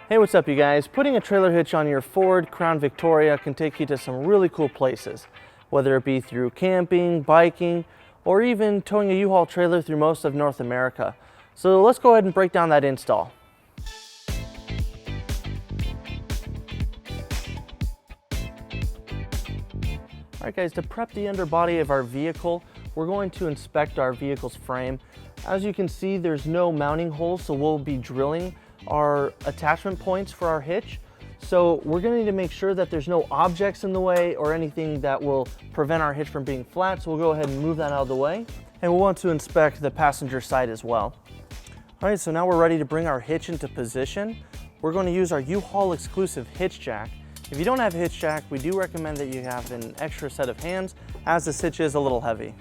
Hey, what's up you guys? Putting a trailer hitch on your Ford Crown Victoria can take you to some really cool places, whether it be through camping, biking, or even towing a U-Haul trailer through most of North America. So let's go ahead and break down that install. Alright guys, to prep the underbody of our vehicle, we're going to inspect our vehicle's frame. As you can see, there's no mounting holes, so we'll be drilling our attachment points for our hitch. So we're going to need to make sure that there's no objects in the way or anything that will prevent our hitch from being flat. So we'll go ahead and move that out of the way. And we'll want to inspect the passenger side as well. All right, so now we're ready to bring our hitch into position. We're going to use our U-Haul exclusive hitch jack. If you don't have a hitch jack, we do recommend that you have an extra set of hands, as this hitch is a little heavy.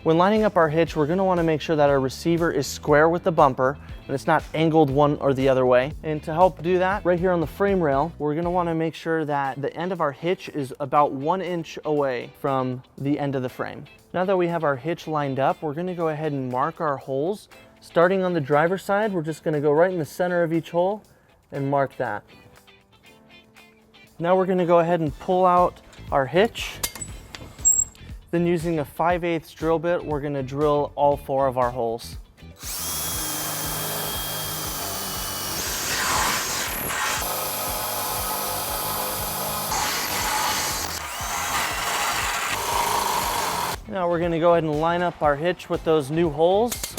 When lining up our hitch, we're going to want to make sure that our receiver is square with the bumper and it's not angled one or the other way. And to help do that, right here on the frame rail, we're going to want to make sure that the end of our hitch is about 1 inch away from the end of the frame. Now that we have our hitch lined up, we're going to go ahead and mark our holes. Starting on the driver's side, we're just going to go right in the center of each hole and mark that. Now we're going to go ahead and pull out our hitch. Then using a 5/8 drill bit, we're going to drill all 4 of our holes. Now we're going to go ahead and line up our hitch with those new holes.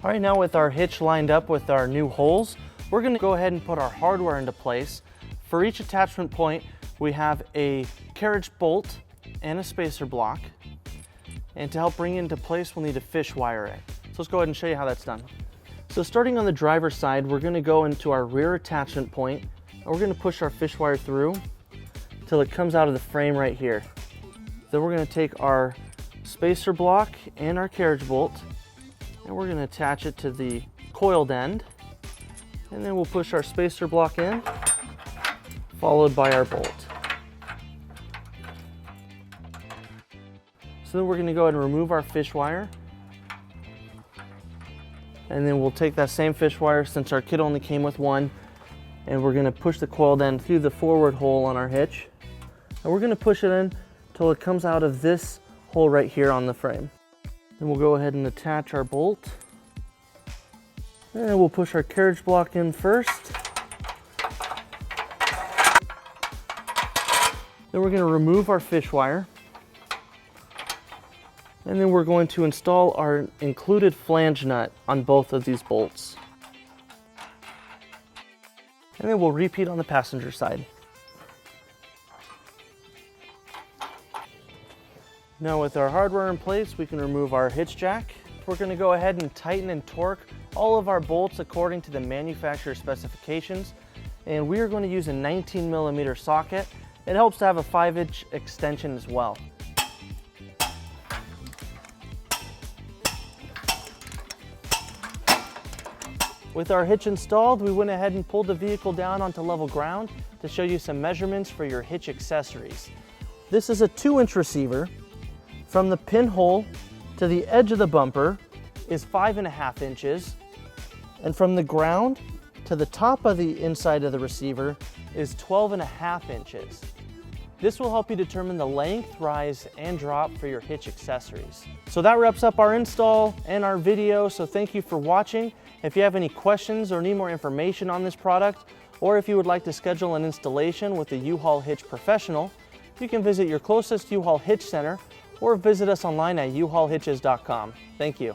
All right, now with our hitch lined up with our new holes, we're going to go ahead and put our hardware into place. For each attachment point, we have a carriage bolt and a spacer block. And to help bring it into place, we'll need to fish wire it. So let's go ahead and show you how that's done. So starting on the driver's side, we're going to go into our rear attachment point, and we're going to push our fish wire through till it comes out of the frame right here. Then we're going to take our spacer block and our carriage bolt, and we're going to attach it to the coiled end. And then we'll push our spacer block in, followed by our bolt. So then we're going to go ahead and remove our fish wire. And then we'll take that same fish wire, since our kit only came with one, and we're going to push the coiled end through the forward hole on our hitch. And we're going to push it in until it comes out of this hole right here on the frame. Then we'll go ahead and attach our bolt. And we'll push our carriage block in first. Then we're going to remove our fish wire. And then we're going to install our included flange nut on both of these bolts. And then we'll repeat on the passenger side. Now with our hardware in place, we can remove our hitch jack. We're going to go ahead and tighten and torque all of our bolts according to the manufacturer specifications. And we are going to use a 19mm socket. It helps to have a 5-inch extension as well. With our hitch installed, we went ahead and pulled the vehicle down onto level ground to show you some measurements for your hitch accessories. This is a 2-inch receiver. From the pinhole to the edge of the bumper is 5.5 inches, and from the ground to the top of the inside of the receiver is 12.5 inches. This will help you determine the length, rise, and drop for your hitch accessories. So that wraps up our install and our video, so thank you for watching. If you have any questions or need more information on this product, or if you would like to schedule an installation with a U-Haul Hitch professional, you can visit your closest U-Haul Hitch center or visit us online at uhaulhitches.com. Thank you.